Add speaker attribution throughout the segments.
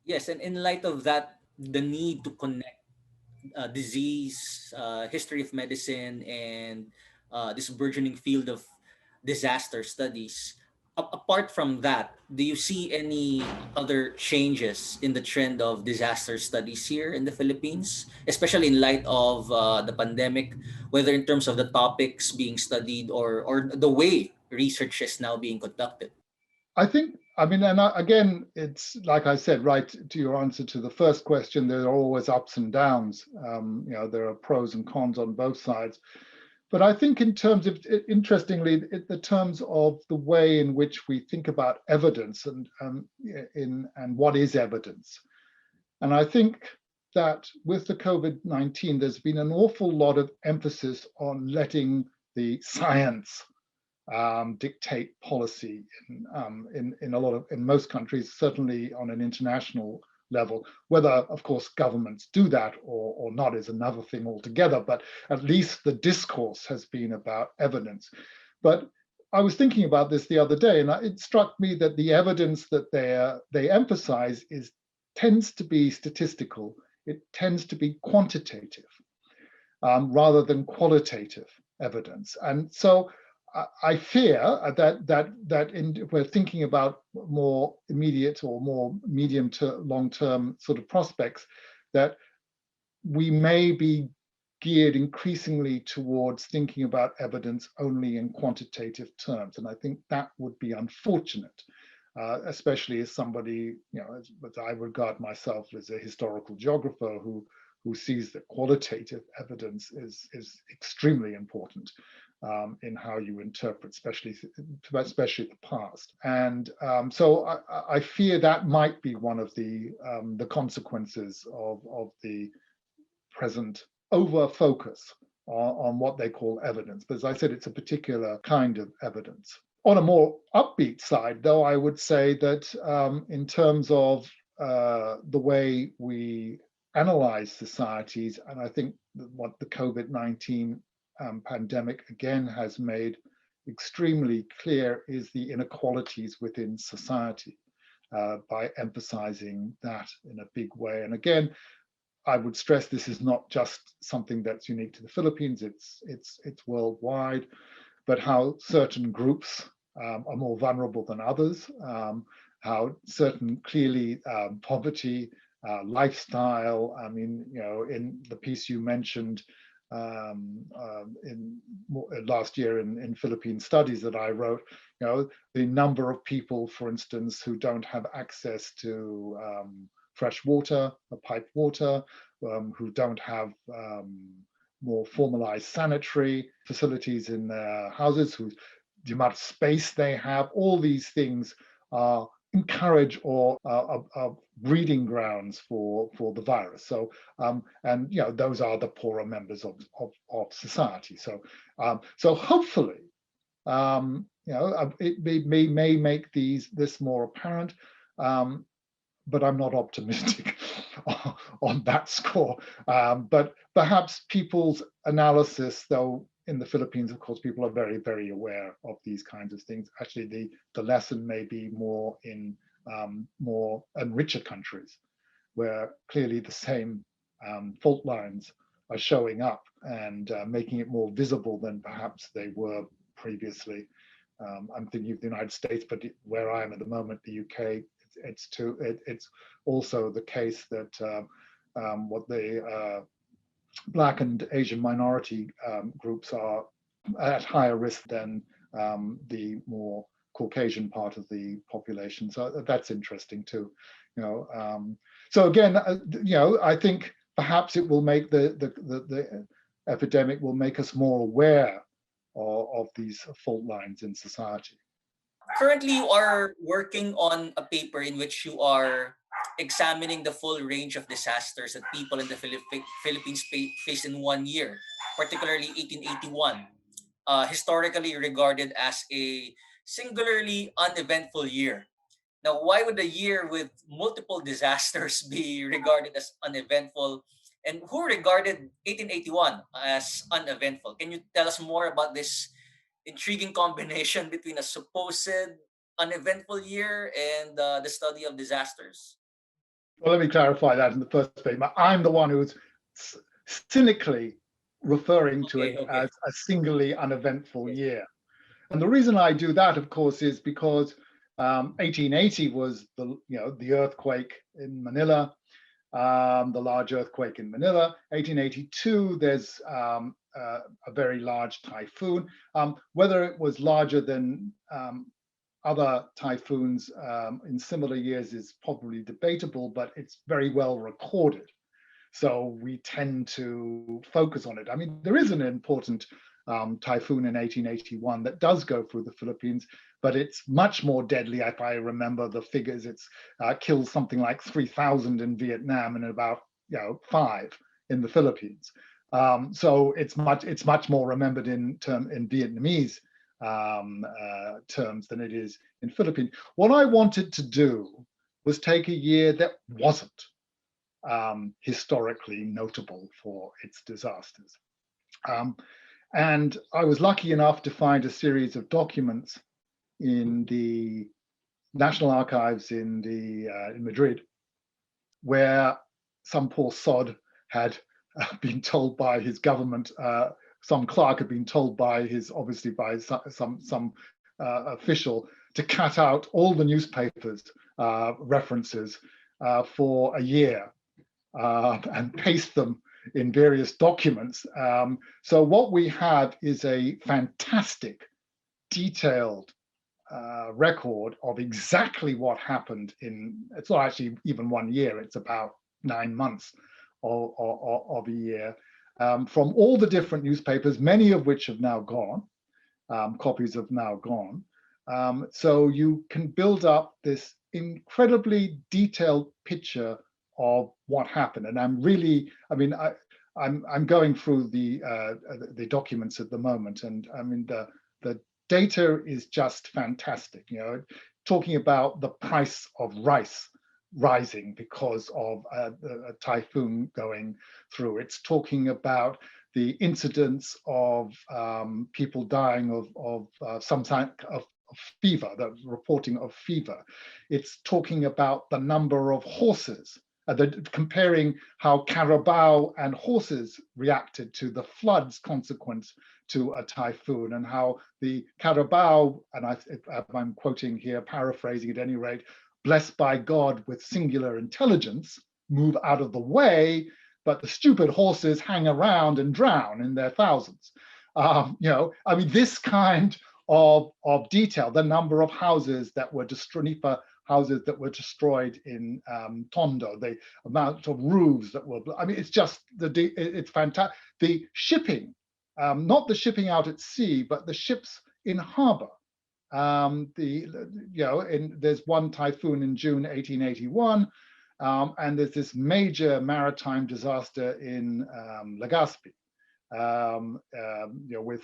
Speaker 1: Yes, and in light of that, the need to connect disease, history of medicine, and this burgeoning field of disaster studies. Apart from that, do you see any other changes in the trend of disaster studies here in the Philippines, especially in light of the pandemic, whether in terms of the topics being studied or the way research is now being conducted?
Speaker 2: I think, I mean, again, it's like I said, right to your answer to the first question, there are always ups and downs. There are pros and cons on both sides. But I think, in terms of, interestingly, the terms of the way in which we think about evidence and what is evidence. And I think that with the COVID-19, there's been an awful lot of emphasis on letting the science dictate policy in a lot of in most countries, certainly on an international level. Whether, of course, governments do that or not is another thing altogether. But at least the discourse has been about evidence. But I was thinking about this the other day, and it struck me that the evidence that they emphasize is tends to be statistical. It tends to be quantitative rather than qualitative evidence. And so I fear if we're thinking about more immediate or more medium to long term sort of prospects, that we may be geared increasingly towards thinking about evidence only in quantitative terms. And I think that would be unfortunate, especially as somebody, as I regard myself as a historical geographer who sees that qualitative evidence is extremely important in how you interpret, especially the past. And so I fear that might be one of the consequences of the present over focus on what they call evidence. But as I said, it's a particular kind of evidence. On a more upbeat side, though, I would say that in terms of the way we analyze societies, and I think what the COVID-19 pandemic again has made extremely clear is the inequalities within society by emphasizing that in a big way. And again, I would stress this is not just something that's unique to the Philippines, it's worldwide, but how certain groups are more vulnerable than others, how certain clearly poverty, lifestyle. I mean, in the piece you mentioned in last year in Philippine studies that I wrote, the number of people, for instance, who don't have access to fresh water, pipe water, who don't have more formalized sanitary facilities in their houses, the amount of space they have, all these things are encourage or are breeding grounds for the virus. So and those are the poorer members of society. So hopefully it may make this more apparent. But I'm not optimistic on that score. But perhaps people's analysis, though, in the Philippines, of course, people are very, very aware of these kinds of things. Actually, the lesson may be more in more and richer countries, where clearly the same fault lines are showing up and making it more visible than perhaps they were previously. I'm thinking of the United States, but where I am at the moment, the UK, it's also the case that what the Black and Asian minority groups are at higher risk than the more Caucasian part of the population. So that's interesting too. You know, so again, I think perhaps it will make the epidemic will make us more aware of these fault lines in society.
Speaker 1: Currently, you are working on a paper in which you are examining the full range of disasters that people in the Philippines faced in 1 year, particularly 1881, historically regarded as a singularly uneventful year. Now, why would a year with multiple disasters be regarded as uneventful? And who regarded 1881 as uneventful? Can you tell us more about this intriguing combination between a supposed uneventful year and the study of disasters?
Speaker 2: Well, let me clarify that in the first place. I'm the one who's cynically referring to it
Speaker 1: Okay,
Speaker 2: as
Speaker 1: okay.
Speaker 2: a singularly uneventful
Speaker 1: Okay.
Speaker 2: year. And the reason I do that, of course, is because 1880 was the earthquake in Manila, the large earthquake in Manila. 1882, there's a very large typhoon. Whether it was larger than other typhoons in similar years is probably debatable, but it's very well recorded. So we tend to focus on it. I mean, there is an important typhoon in 1881 that does go through the Philippines, but it's much more deadly. If I remember the figures, it's killed something like 3,000 in Vietnam and about 5 in the Philippines. So it's much more remembered in Vietnamese terms than it is in Philippines. What I wanted to do was take a year that wasn't historically notable for its disasters. Um, and I was lucky enough to find a series of documents in the National Archives in Madrid, where some poor sod had been told by his government, some clerk had been told by obviously by some official to cut out all the newspapers references for a year and paste them in various documents. So what we have is a fantastic, detailed record of exactly what happened it's not actually even 1 year, it's about 9 months of a year, from all the different newspapers, many of which have now gone, copies have now gone. So you can build up this incredibly detailed picture of what happened. And I'm going through the documents at the moment, and I mean the data is just fantastic. Talking about the price of rice rising because of a typhoon going through. It's talking about the incidence of people dying of some kind of fever, the reporting of fever. It's talking about the number of horses, comparing how Carabao and horses reacted to the floods consequent to a typhoon, and how the Carabao, and I'm quoting here, paraphrasing at any rate, blessed by God with singular intelligence, move out of the way, but the stupid horses hang around and drown in their thousands. This kind of detail, the number of houses that were destroyed, houses that were destroyed in Tondo, the amount of roofs that were, it's fantastic. The shipping, not the shipping out at sea, but the ships in harbor. There's one typhoon in June 1881, and there's this major maritime disaster in Legazpi, with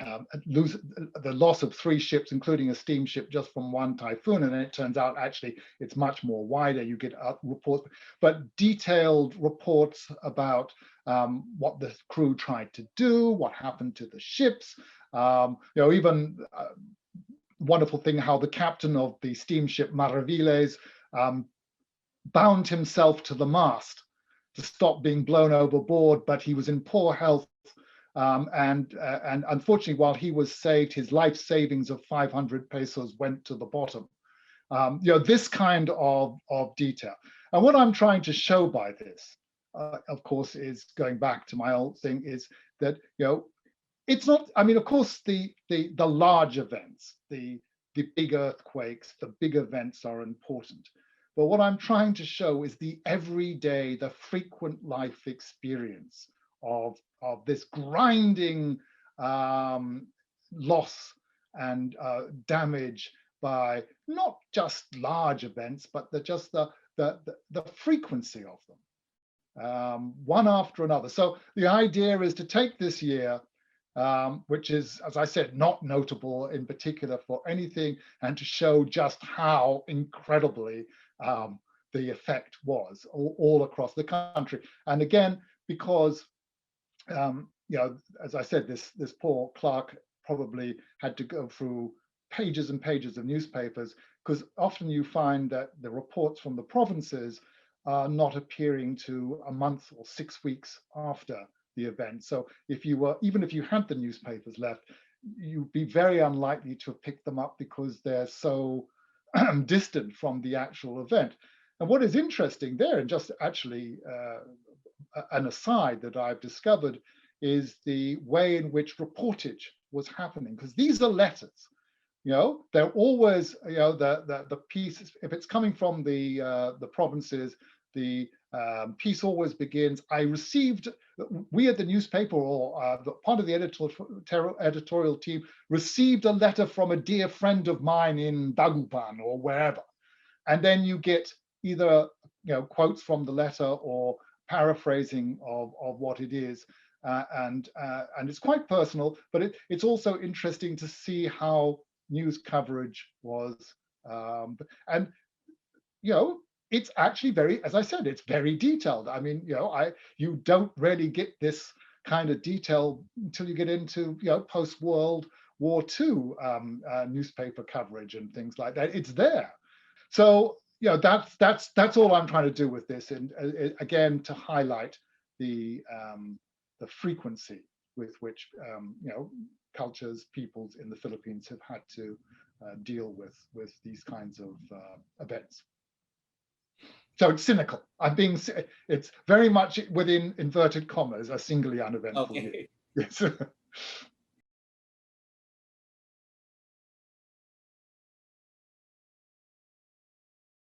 Speaker 2: the loss of 3 ships, including a steamship, just from one typhoon. And then it turns out actually it's much more wider. You get reports, but detailed reports about what the crew tried to do, what happened to the ships. Even wonderful thing how the captain of the steamship Maraviles bound himself to the mast to stop being blown overboard, but he was in poor health. And unfortunately, while he was saved, his life savings of 500 pesos went to the bottom. This kind of detail. And what I'm trying to show by this, of course, is going back to my old thing, is that it's not. I mean, of course, the large events, the big earthquakes, the big events are important. But what I'm trying to show is the everyday, the frequent life experience of this grinding loss and damage by not just large events, but the frequency of them, one after another. So the idea is to take this year, which is, as I said, not notable in particular for anything, and to show just how incredibly the effect was all across the country. And again, because as I said, this poor clerk probably had to go through pages and pages of newspapers because often you find that the reports from the provinces are not appearing to a month or 6 weeks after the event. So if you were, even if you had the newspapers left, you'd be very unlikely to have picked them up because they're so distant from the actual event. And what is interesting there, and just actually an aside that I've discovered, is the way in which reportage was happening, because these are letters. They're always, the piece, if it's coming from the provinces, the piece always begins, I received, we at the newspaper, or part of the editorial team received a letter from a dear friend of mine in Dagupan or wherever. And then you get either quotes from the letter or paraphrasing of what it is. And it's quite personal, but it's also interesting to see how news coverage was. And it's actually very, as I said, it's very detailed. I mean, you don't really get this kind of detail until you get into post-World War II newspaper coverage and things like that. It's there. So that's all I'm trying to do with this, and again to highlight the frequency with which cultures, peoples in the Philippines have had to deal with these kinds of events. So it's cynical. It's very much within inverted commas a singly uneventful year.
Speaker 1: Okay.
Speaker 2: Yes.